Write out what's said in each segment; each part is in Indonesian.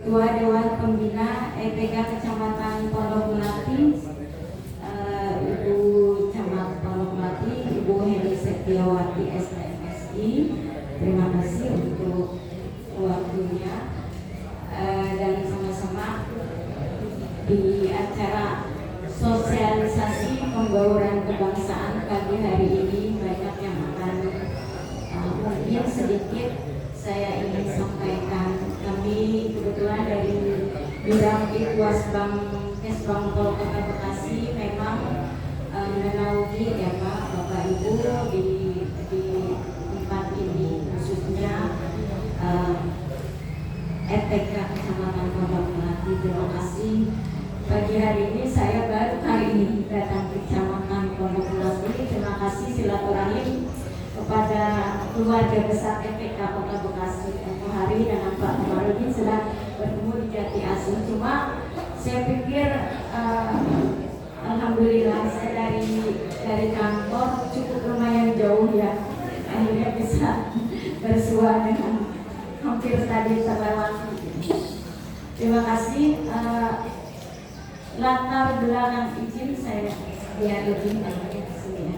Ketua Dewan Pembina EPK Kecamatan Pondok Melati, Ibu Camat Pondok Melati, Ibu Heri Setiawati STMSI. Terima kasih untuk waktunya, dan sama-sama di acara sosialisasi pembauran kebangsaan pagi hari ini banyak yang akan mungkin sedikit saya ingin sampaikan. Kami kebetulan dari bidang Itwasbang Kesbang Pol Kota Bekasi memang menaungi ya Pak, Bapak Ibu di tempat ini, khususnya EPK Kecamatan Pondok Melati. Terima kasih. Pagi hari ini saya baru kali ini datang ke Kecamatan Pondok Melati. Terima kasih silaturahim kepada keluarga besar EPK Kota Bekasi. Hari dengan Pak Komarudin sedang bertemu di Jati Asih. Cuma saya pikir alhamdulillah saya dari kantor cukup lumayan jauh ya, akhirnya bisa bersua dengan hampir tadi terlewati. Terima kasih. Latar belakang izin saya biar lebih banyak di sini ya.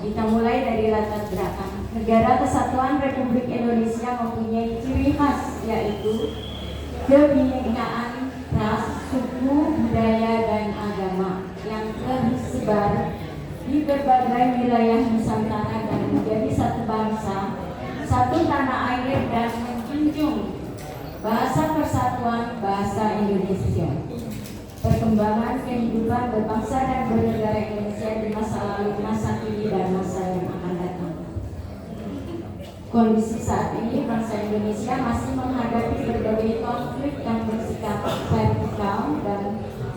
Kita mulai dari latar belakang. Negara Kesatuan Republik Indonesia mempunyai ciri khas, yaitu kebinekaan ras, suku, budaya, dan agama yang tersebar di berbagai wilayah Nusantara dan menjadi satu bangsa, satu tanah air, dan menjunjung bahasa persatuan bahasa Indonesia. Perkembangan kehidupan berbangsa dan bernegara Indonesia di masa lalu, masa kini, dan masa yang akan datang. Kondisi saat ini bangsa Indonesia masih menghadapi berbagai konflik yang bersifat vertikal dan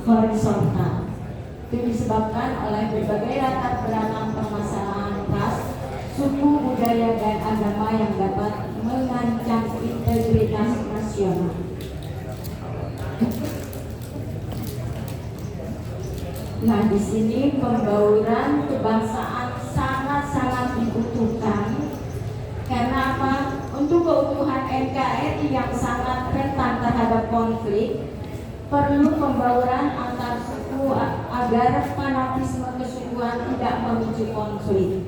horizontal. Itu disebabkan oleh berbagai latar belakang permasalahan ras, suku, budaya, dan agama yang dapat mengancam integritas nasional. Nah, di sini pembauran kebangsaan sangat-sangat dibutuhkan. Karena apa? Untuk keutuhan NKRI yang sangat rentan terhadap konflik, perlu pembauran antar suku agar fanatisme kesukuan tidak memicu konflik.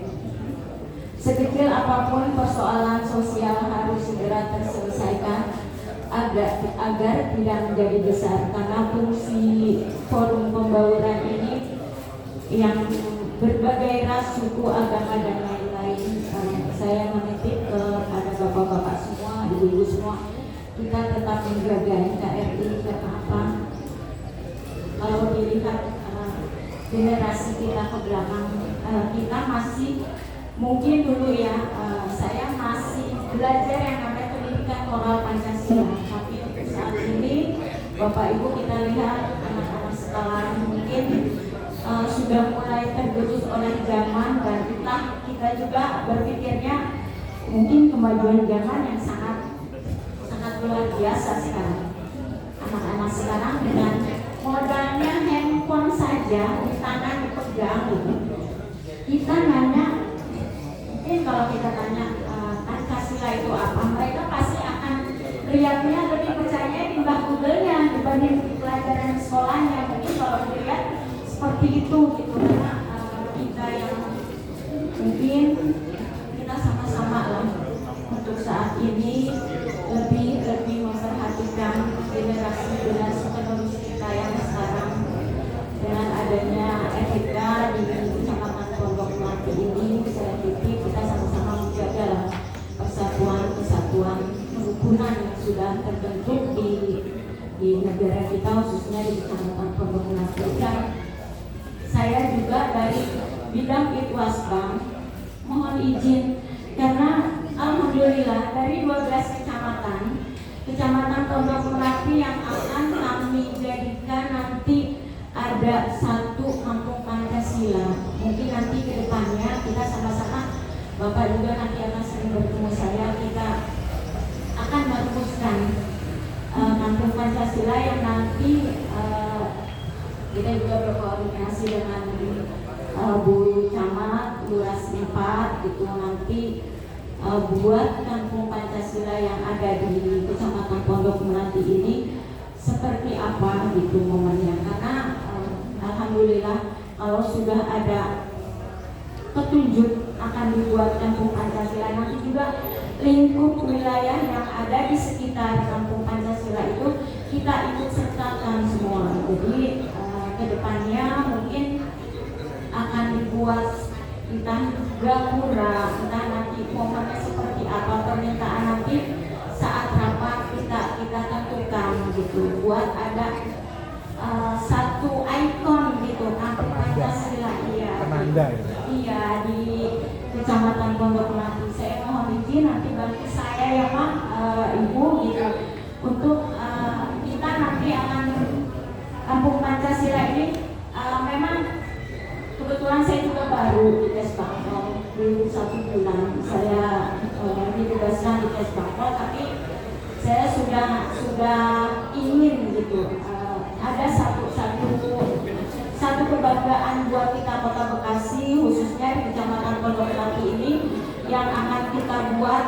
Sekecil apapun persoalan sosial harus segera terselesaikan agar tidak menjadi besar, karena fungsi forum pembauran ini yang berbagai ras, suku, agama, dan lain-lain. Saya menitip kepada bapak-bapak semua, ibu-ibu semua, kita tetap menjaga NKRI. Karena apa? Kalau dilihat generasi kita ke belakang, kita masih mungkin dulu ya, saya masih belajar yang namanya pendidikan moral Pancasila. Tapi untuk saat ini, Bapak Ibu, kita lihat anak-anak sekolah mungkin sudah mulai tergerus oleh zaman, dan kita juga berpikirnya mungkin kemajuan zaman yang sangat luar biasa sekarang. Anak-anak sekarang dengan modalnya handphone saja di tangan dipegang, kita nanya, mungkin kalau kita tanya Pancasila itu apa, mereka pasti akan lihatnya lebih percaya di Google-nya dibanding di pelajaran sekolahnya. Mungkin kalau dilihat seperti itu gitu, karena kita yang mungkin kita sama-sama lah untuk saat ini lebih memperhatikan generasi penerus kita yang sekarang. Dengan adanya EPK di Kecamatan Pondok Melati ini, saya pikir kita sama-sama menjaga lah persatuan, kesatuan, kerukunan yang sudah terbentuk di negara kita, khususnya di Kecamatan Pondok Melati. Dan saya juga dari bidang Itwasbang mohon izin, karena alhamdulillah dari 12 kecamatan Pondok Melati yang akan kami jadikan nanti ada satu kampung Pancasila. Mungkin nanti ke depannya kita sama-sama, Bapak juga nanti akan sering bertemu saya, kita akan merumuskan kampung Pancasila yang nanti kita juga berkoordinasi dengan Bu Camat, Lurah 4 gitu, nanti buat Kampung Pancasila yang ada di Kecamatan Pondok Melati ini seperti apa gitu momennya, karena alhamdulillah kalau sudah ada petunjuk akan dibuat Kampung Pancasila, nanti juga lingkup wilayah yang ada di sekitar Kampung Pancasila itu kita ikut sertakan semua. Jadi kedepannya mungkin akan dibuat entah gapura, entah nanti momennya seperti apa, permintaan nanti saat rapat kita tentukan gitu, buat ada satu ikon gitu Kampung Pancasila. Iya di Kecamatan Pondok Melati. Saya mohon izin nanti bantu saya ya Pak, Ibu gitu, untuk kita nanti akan Kampung Pancasila ini memang kebetulan saya juga baru di Kesbangpol, belum 1 bulan saya ditugaskan di Kesbangpol, tapi saya sudah ingin gitu ada satu kebanggaan buat kita Kota Bekasi, khususnya di Kecamatan Pondok Melati ini, yang akan kita buat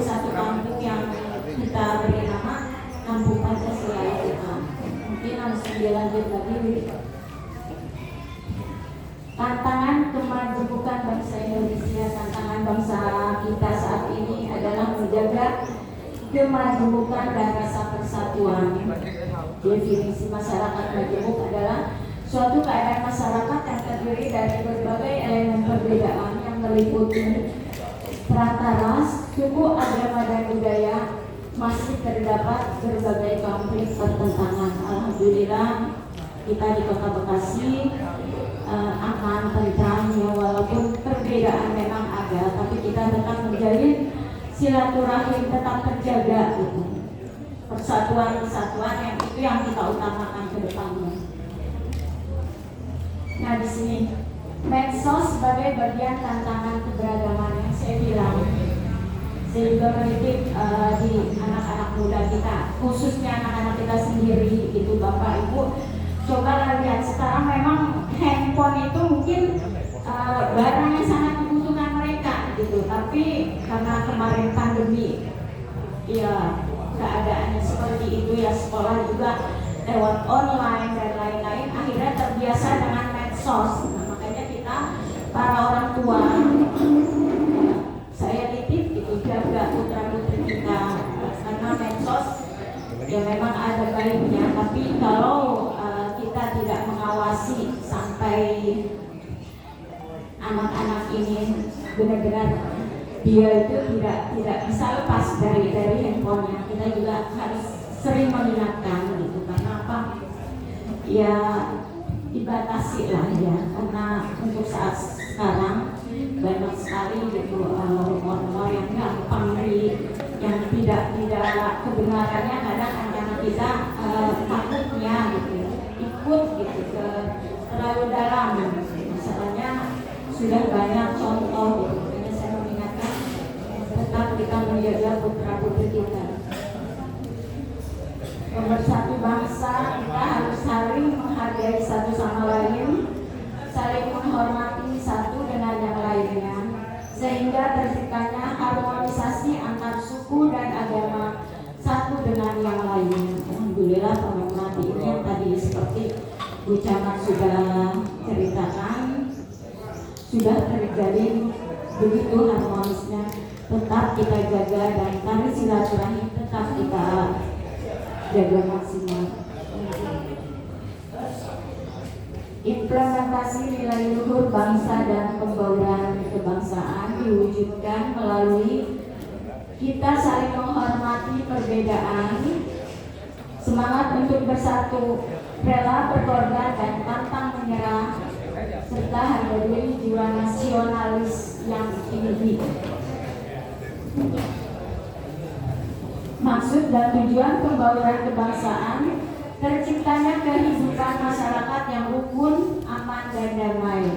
satu kampung yang kita beri nama Kampung Pancasila itu. Mungkin langsung dilanjut lagi. Tantangan kemajemukan bangsa Indonesia, tantangan bangsa kita saat ini adalah menjaga kemajemukan dan rasa persatuan. Definisi masyarakat majemuk adalah suatu keadaan masyarakat yang terdiri dari berbagai elemen perbedaan yang meliputi strata ras, suku, agama, dan budaya. Masih terdapat berbagai konflik pertentangan. Alhamdulillah kita di Kota Bekasi aman, tentram, ya, walaupun perbedaan memang ada, tapi kita tetap menjalin silaturahim, tetap terjaga gitu. Persatuan yang itu yang kita utamakan ke depannya. Nah di sini medsos sebagai bagian tantangan keberagaman yang saya bilang. Saya juga mendidik di anak-anak muda kita, khususnya anak-anak kita sendiri itu Bapak Ibu. Coba lihat sekarang memang handphone itu mungkin barang yang sangat dibutuhkan mereka gitu, tapi karena kemarin pandemi ya keadaannya seperti itu ya, sekolah juga lewat online dan lain-lain, akhirnya terbiasa dengan medsos. Nah, makanya kita para orang tua, saya titip itu jaga putra-putri kita, karena medsos ya memang ada baiknya, tapi kalau kita tidak mengawasi sampai anak-anak ini benar-benar dia itu tidak bisa lepas dari handphonenya, kita juga harus sering mengingatkan gitu. Karena apa? Ya dibatasi lah ya, karena untuk saat sekarang banyak sekali gitu rumor-rumor yang gampang yang tidak kebenarannya, kadang anak-anak kita takutnya gitu ikut gitu ke terlalu dalam. Masalahnya sudah banyak contoh gitu. Makanya saya mengingatkan tetap kita menjaga putra-putri kita. Pemersatu bangsa, kita harus saling menghargai satu sama lain, saling menghormati satu dengan yang lainnya, sehingga terciptanya harmonisasi antar suku dan agama satu dengan yang lainnya. Alhamdulillah Pondok ini yang tadi seperti Bu Camat sudah ceritakan, sudah terjalin begitu harmonisnya. Tetap kita jaga dan tali silaturahim tetap kita jaga maksimal. Implementasi nilai luhur bangsa dan pembauran kebangsaan diwujudkan melalui kita saling menghormati perbedaan, semangat untuk bersatu, rela berkorban dan pantang menyerah, serta harga diri jiwa nasionalis yang tinggi. Maksud dan tujuan pembauran kebangsaan terciptanya kehidupan masyarakat yang rukun, aman, dan damai,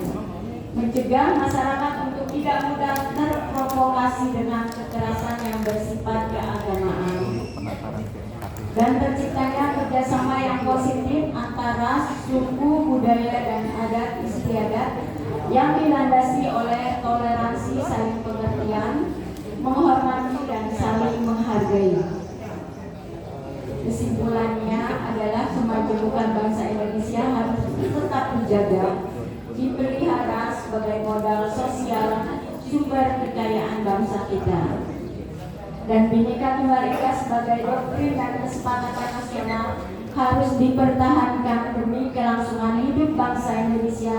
mencegah masyarakat untuk tidak mudah terprovokasi dengan kekerasan yang bersifat keagamaan, dan terciptanya kerjasama yang positif antara suku, budaya, dan adat istiadat yang dilandasi oleh toleransi, saling pengertian, kekayaan bangsa kita. Dan Bhinneka Tunggal Ika sebagai doktrin dan kesepakatan nasional harus dipertahankan demi kelangsungan hidup bangsa Indonesia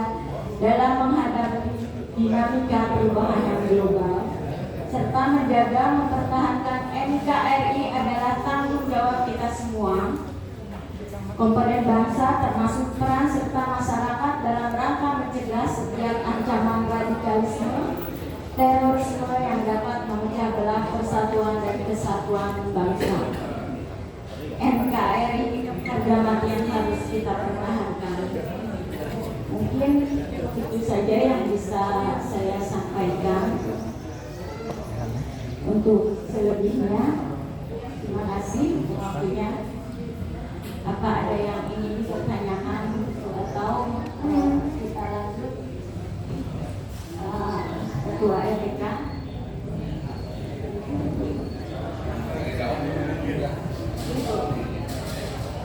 dalam menghadapi dinamika perubahan yang global, serta menjaga mempertahankan NKRI adalah tanggung jawab kita semua, komponen bangsa termasuk peran serta masyarakat dalam rangka mencegah setiap ancaman radikalisme, terorisme yang dapat memecah belah persatuan dan kesatuan bangsa. NKRI harga mati yang harus kita pertahankan. Mungkin itu saja yang bisa saya sampaikan. Untuk selebihnya, terima kasih waktunya. Apa ada yang ingin dipertanyakan atau kita lanjut? Ketua LPK.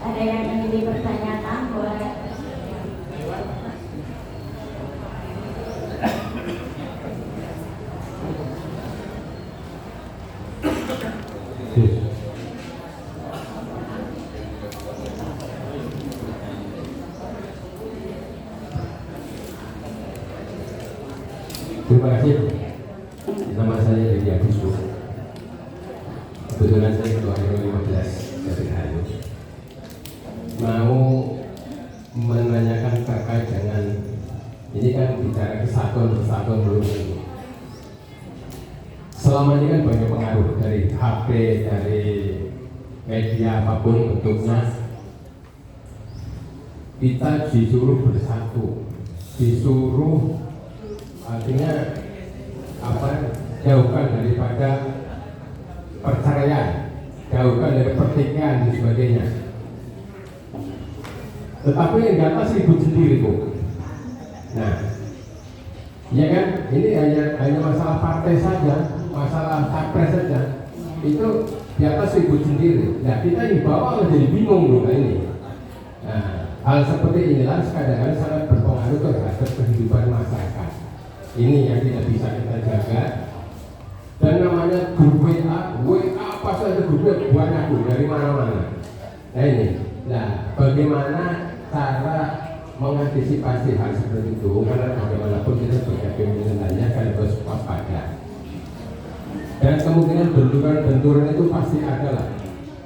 Ada yang ingin dipertanyakan, boleh. Terima kasih. Nama saya Dedi Agustus. Kebetulan saya Ketua RW 15 Jatihayu. Mau menanyakan terkait dengan ini kan bicara kesatuan belum. Selama ini kan banyak pengaruh dari HP, dari media apapun bentuknya. Kita disuruh bersatu, disuruh artinya apa? Jauhkan daripada perceraian, jauhkan dari pertikaian dan sebagainya. Tetapi yang di atas ribut sendiri kok. Nah, ya kan? Ini hanya masalah partai saja, masalah capres saja. Itu di atas ribut sendiri. Nah, kita di bawah menjadi bingung loh ini. Nah, hal seperti inilah kadang-kadang sangat berpengaruh terhadap kehidupan masyarakat. Ini yang tidak bisa kita jaga. Dan namanya grup WA apa saja grupnya banyak dari mana-mana. Nah ini, nah bagaimana cara mengantisipasi hal seperti itu? Karena bagaimanapun kita sebagai pemimpinannya kan harus waspada. Dan kemungkinan benturan itu pasti ada lah,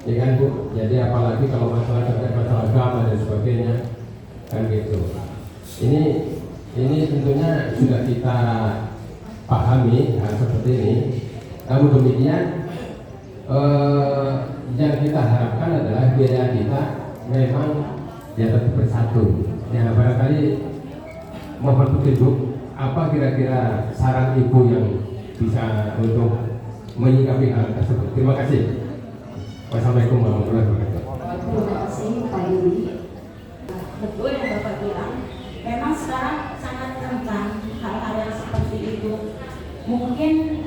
ya kan Bu? Jadi apalagi kalau masalah terkait masalah agama dan sebagainya, kan gitu. Ini tentunya sudah kita pahami hal seperti ini. Namun demikian yang kita harapkan adalah biaya kita memang ya tetap bersatu. Ya barangkali mohon petunjuk apa kira-kira saran Ibu yang bisa untuk menyikapi hal tersebut. Terima kasih. Wassalamualaikum warahmatullahi wabarakatuh. Terima kasih Pak Yudi. Betul yang Bapak bilang. Memang sekarang sangat rentan hal-hal yang seperti itu. Mungkin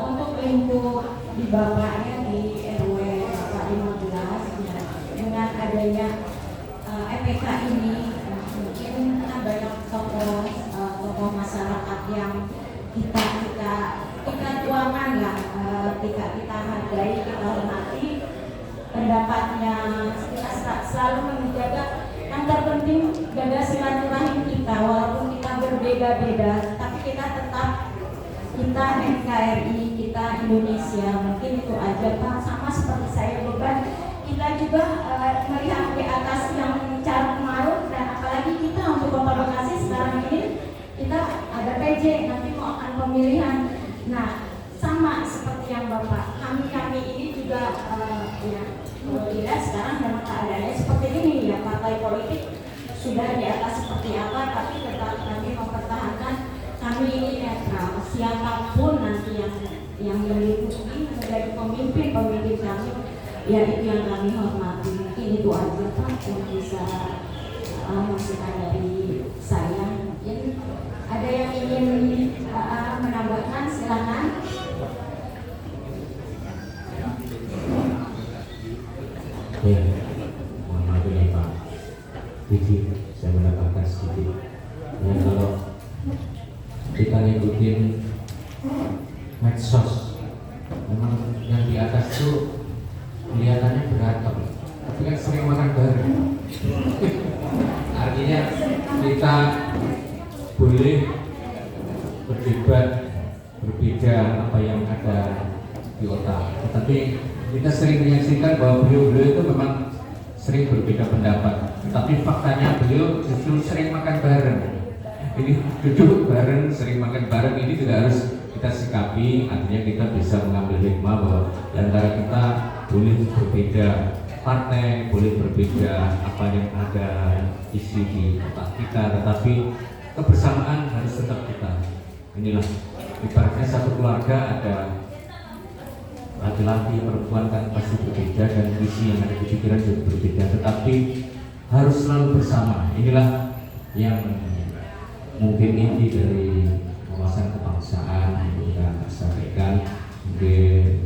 untuk lingkup di Bapaknya di RW Bapak 15 dengan adanya EPK ini mungkin banyak tokoh masyarakat yang kita tuangkan lah, kita hargai, kita hormati pendapatnya, kita selalu menjaga. Yang terpenting jaga silaturahim kita, walaupun kita berbeda-beda, tapi kita tetap NKRI, kita Indonesia. Mungkin itu aja Pak. Sama seperti saya beban, kita juga melihat di atas yang Caruk Maruf, dan apalagi kita untuk Kota Bekasi sekarang ini kita ada PJ, nanti mau akan pemilihan. Nah sama seperti yang Bapak, kami ini juga ya tidak sekarang memang keadaannya seperti ini ya, partai politik sudah di atas seperti apa, tapi tetap kami mempertahankan kami ini netral. Siapapun nanti yang meliputi menjadi pemimpin kami, ya itu yang kami hormati. Mungkin itu aja Pak yang bisa masukan dari saya. Mungkin ada yang ingin menambahkan, silakan. Ya, mohon maaf ya Pak. Jadi saya mendapatkan sedikit. Ya kalau kita ngikutin memang yang di atas itu kelihatannya berantem, tapi kan sering makan bareng. Artinya kita boleh berdebat, berbeda apa yang ada di otak, tetapi kita sering menyaksikan bahwa beliau-beliau itu memang sering berbeda pendapat, tapi faktanya beliau justru sering makan bareng. Ini duduk bareng, sering makan bareng, ini juga harus kita sikapi. Artinya kita bisa mengambil hikmah bahwa di antara kita boleh berbeda partai, boleh berbeda apa yang ada isi di otak kita, tetapi kebersamaan harus tetap kita. Inilah ibaratnya satu keluarga, ada laki-laki, perempuan kan pasti berbeda dan visi yang ada di pikiran juga berbeda, tetapi harus selalu bersama. Inilah yang mungkin inti dari wawasan kebangsaan yang kita sampaikan. Mungkin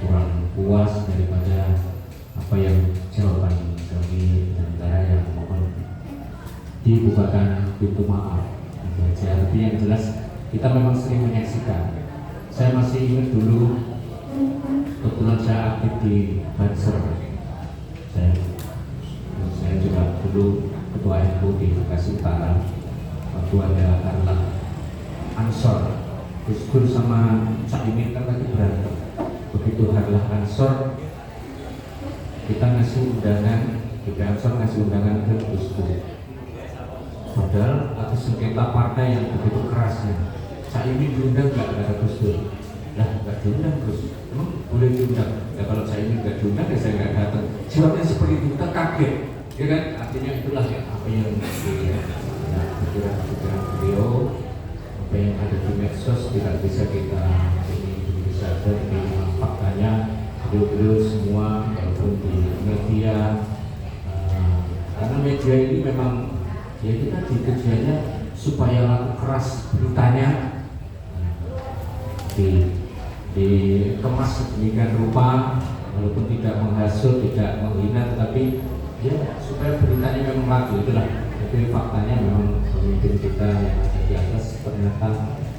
kurang puas daripada apa yang jawaban kami antara yang mohon dibukakan pintu maaf. Tapi yang jelas kita memang sering menyaksikan. Saya masih ingat dulu, kebetulan saya aktif di Banser. Saya juga dulu ketua NU di Bekasi Utara. Waktu ada Harlah Ansor, Gus Dur sama Cak Imin kan lagi berantem. Begitu Harlah Ansor, kita ngasih undangan, Ansor ngasih undangan ke Gus Dur. Padahal atas sengketa partai yang begitu kerasnya, Cak Imin diundang nggak ada Gus Dur? Lah nggak diundang Gus, emang boleh diundang? Ya kalau Cak Imin nggak diundang ya saya nggak datang. Jawabnya seperti itu, kita kaget, ya kan? Artinya itulah ya, apa yang pikiran-pikiran beliau, apa yang ada di medsos tidak bisa kita ini bisa dari faktanya beliau semua walaupun di media, karena media ini memang ya kita kerjanya supaya laku keras beritanya dikemas sedemikian rupa, walaupun tidak menghasut, tidak menghina, tetapi ya supaya beritanya memang laku. Itulah, tapi faktanya memang pemimpin kita yang ada di atas ternyata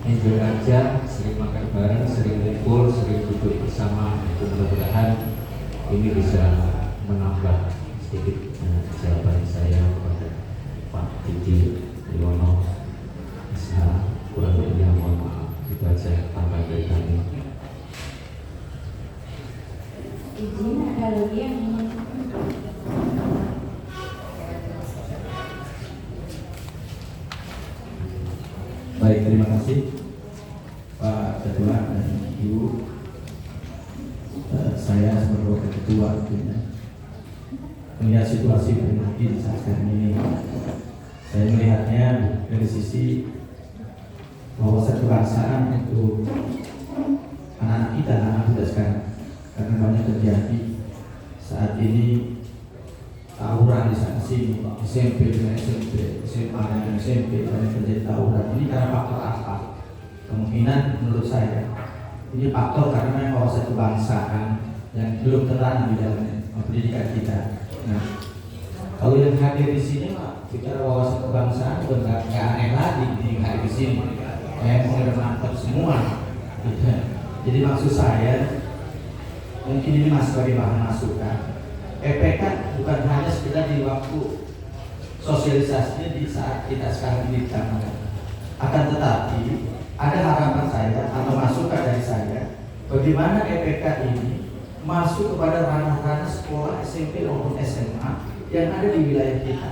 enjoy aja, sering makan bareng, sering ngumpul, sering duduk bersama. Mudah-mudahan ini bisa menambah sedikit jawaban saya kepada Pak Didi Liwono. Kurang lebihnya mohon maaf, itu aja tambah dari kami. Izin ada lagi yang baik, terima kasih Pak Ketua dan Ibu. Saya sebagai ketua melihat situasi politik saat sekarang ini, saya melihatnya dari sisi wawasan kebangsaan untuk anak-anak kita, anak muda sekarang, karena banyak terjadi saat ini tawuran di sana sini, SMP dengan SMP, SMA dengan SMP, banyak terjadi tawuran. Ini karena faktor apa? Kemungkinan menurut saya ini faktor karena memang wawasan kebangsaan yang belum tertanam di dalam pendidikan kita. Nah, kalau yang hadir di sini mah bicara wawasan kebangsaan bukan nggak aneh lagi yang hadir di sini. Udah mantap semua. Jadi maksud saya mungkin ini masih sebagai bahan masukan. PPK bukan hanya sekedar di waktu sosialisasinya di saat kita sekarang ini ditangani. Akan tetapi ada harapan saya atau masukan dari saya, bagaimana EPK ini masuk kepada ranah-ranah sekolah SMP maupun SMA yang ada di wilayah kita.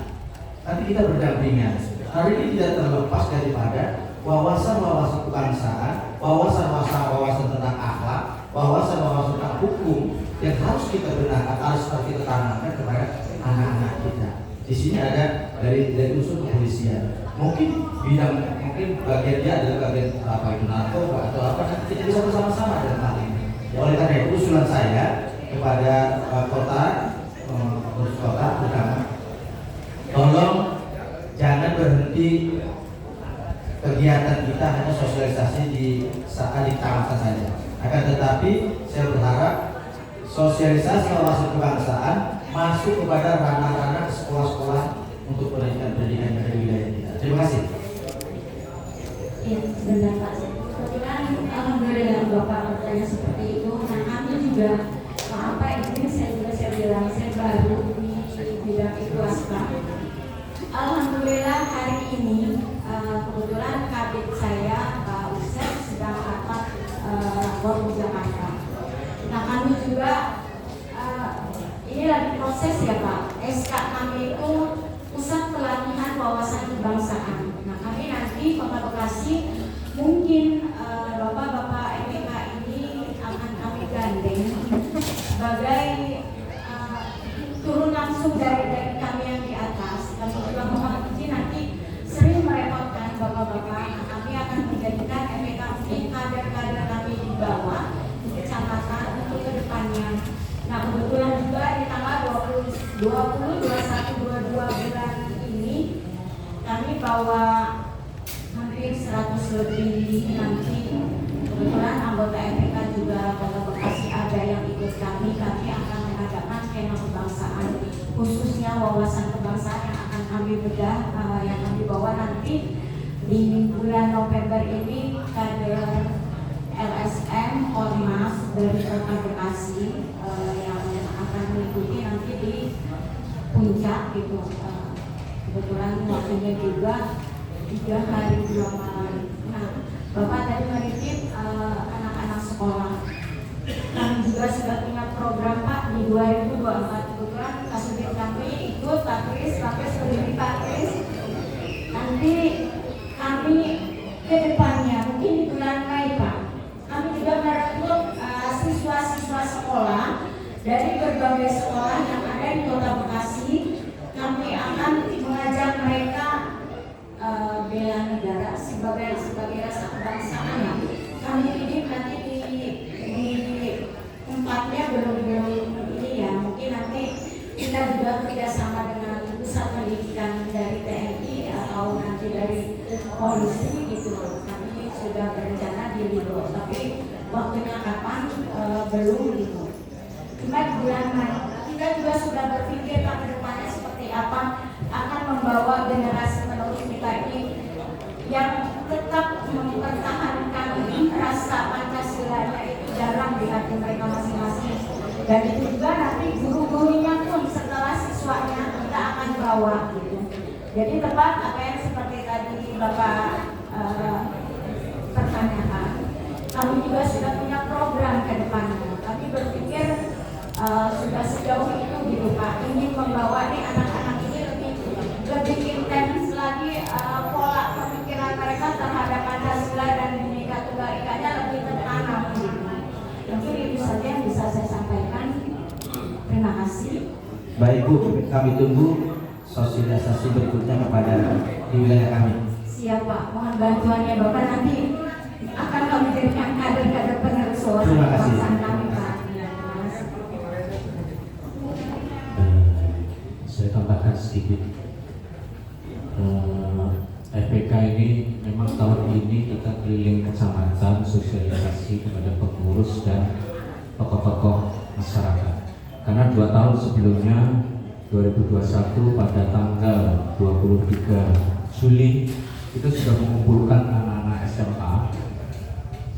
Nanti kita berdampingan. Hari ini tidak terlepas daripada wawasan-wawasan kebangsaan, wawasan tentang akhlak, wawasan tentang hukum yang harus kita benarkan, harus kita tanamkan kepada anak-anak kita. Di sini ada dari unsur kepolisian. Mungkin bagian dia adalah bagian apa itu narkoba atau apa, nanti kita bisa bersama-sama dalam hal ini. Ya, oleh karena itu usulan saya kepada kota terutama, tolong jangan berhenti kegiatan kita hanya sosialisasi di saat di kawasan saja. Akan tetapi saya berharap sosialisasi wawasan kebangsaan masuk kepada ranah-ranah sekolah-sekolah untuk pendidikan yang ada di wilayah kita. Terima kasih. Ya, sebentar Pak. Kebetulan alhamdulillah Bapak katanya seperti itu. Nah kami juga apa ini saya bilang saya baru di bidang swasta. Alhamdulillah hari ini kebetulan kabit saya Pak Usep sedang rapat rapor di Jakarta. Nah kami juga ini lagi proses ya Pak. SK kami itu Pusat Pelatihan Wawasan Kebangsaan. Nah kami nanti Kota Bekasi mungkin bapak-bapak MPK ini akan kami gandeng sebagai turun langsung dari kami yang di atas. Kami juga mohon izin nanti sering merepotkan bapak-bapak. Nah, kami akan menjadikan MPK ini kader-kader kami di bawah di kecamatan untuk kedepannya. Nah kebetulan juga di tanggal 20, 21, 22 bulan ini kami bawa hampir 100 lebih nanti. Kebetulan anggota MPK juga Kota Bekasi ada yang ikut kami akan mengadakan skema kebangsaan, khususnya wawasan kebangsaan yang akan kami bedah, yang kami bawa nanti di bulan November ini kader LSM Ormas dari Kota Bekasi yang akan mengikuti nanti di puncak gitu. Kebetulan waktunya juga 3 hari 2 malam. Nah, Bapak tadi menitip anak-anak sekolah. Kami juga sudah punya program Pak di 2024. Kebetulan Kasubit kami ikut Pak Kris berdiri Pak Kris. Nanti kami ke depannya mungkin di bulan Mei Pak. Kami juga merekrut siswa-siswa sekolah dari berbagai sekolah yang ada di Kota Bekasi. Kami akan mengajak mereka bela negara sebagai rasa kebangsaan. Kami ini nanti di tempatnya belum ini ya, mungkin nanti kita juga kerjasama dengan pusat pendidikan dari TNI atau nanti dari polisi gitu. Kami sudah berencana di Lido, tapi waktunya kapan belum gitu. Cuma di bulan Mei kita juga sudah berpikir ke depannya seperti apa, akan membawa generasi penerus kita ini yang tetap mempertahankan rasa Pancasilanya itu dalam di hati mereka masing-masing. Dan itu juga nanti guru-gurunya pun setelah siswanya kita akan bawa gitu. Jadi tepat apa yang seperti tadi Bapak pertanyakan, kami juga sudah punya program ke depannya. Kami berpikir sudah sejauh itu gitu Pak, ingin membawa nih anak-anak ini lebih intens lagi pola pemikiran mereka terhadap Pancasila dan Bhinneka Tunggal Ika-nya lebih tertanam gitu. Mungkin itu saja yang bisa saya sampaikan. Terima kasih. Baik Bu, kami tunggu sosialisasi berikutnya kepada di wilayah kami. Siap Pak, mohon bantuannya Bapak, nanti akan kami berikan kader-kader penerus wawasan kebangsaan kami Pak. Saya tambahkan sedikit. FPK ini memang tahun ini kita keliling kecamatan sosialisasi kepada pengurus dan tokoh-tokoh masyarakat. Karena 2 tahun sebelumnya 2021 pada tanggal 23 Juli itu sudah mengumpulkan anak-anak SMA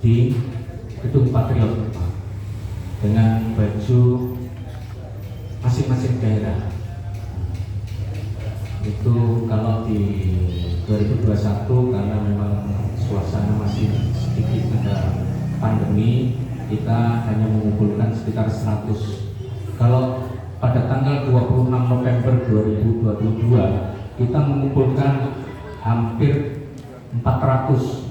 di Gedung Patriot dengan baju masing-masing daerah. Itu kalau di 2021 karena memang suasana masih sedikit ada pandemi, kita hanya mengumpulkan sekitar 100. Kalau pada tanggal 26 November 2022 kita mengumpulkan hampir 400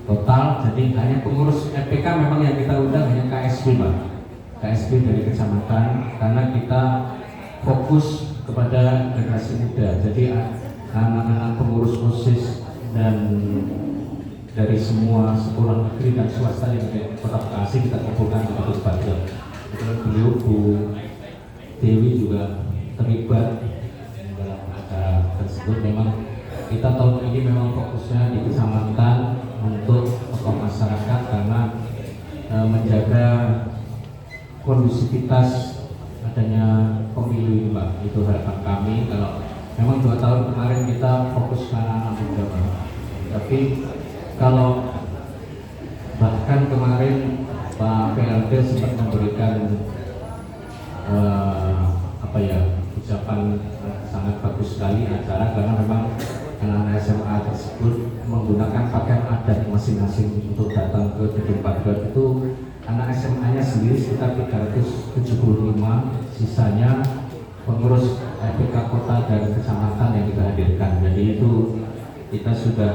total. Jadi hanya pengurus FPK memang yang kita undang hanya KSB Pak, KSB dari kecamatan, karena kita fokus kepada generasi muda. Jadi anak-anak pengurus OSIS dan dari semua sekolah negeri dan swasta yang ada di Kota Bekasi kita kumpulkan di Gedung Patriot. Kemudian beliau Bu Dewi juga terlibat dalam acara tersebut. Memang kita tahun ini memang fokusnya di kecamatan untuk tokoh masyarakat karena menjaga kondusivitas adanya pemilu ini Pak. Itu harapan kami. Kalau memang 2 tahun kemarin kita fokus ke anak-anak muda Pak, tapi kalau bahkan kemarin Pak PLT sempat memberikan ucapan sangat bagus sekali acara, karena memang anak-anak SMA tersebut menggunakan pakaian adat masing-masing untuk datang ke gedung Patriot. Itu anak SMA-nya sendiri sekitar 375, sisanya pengurus FPK kota dan kecamatan yang kita hadirkan. Jadi itu kita sudah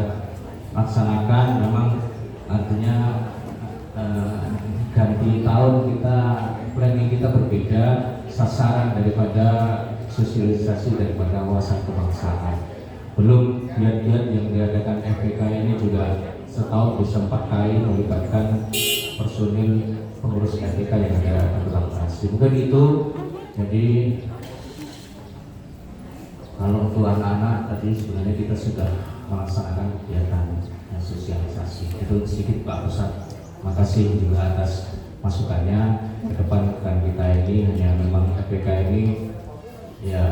laksanakan, memang artinya ganti tahun kita, planning kita berbeda, sasaran daripada sosialisasi daripada wawasan kebangsaan. Belum giat-giat yang diadakan FPK ini juga setahun bisa 4 kali melibatkan personil pengurus FPK yang ada di lokasi. Mungkin itu. Jadi kalau untuk anak-anak tadi sebenarnya kita sudah melaksanakan kegiatan sosialisasi. Itu sedikit Pak Pusat. Makasih juga atas masukannya. Ke depan rekan kita ini hanya memang FPK ini ya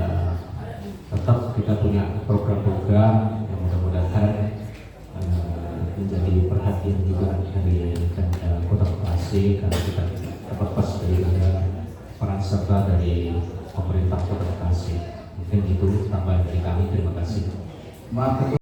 tetap kita punya program-program yang mudah-mudahan menjadi perhatian juga dari Kota Bekasi, karena kita dapat pas dari peran serta dari pemerintah Kota Bekasi. Mungkin itu tambahan dari kami. Terima kasih. Maaf.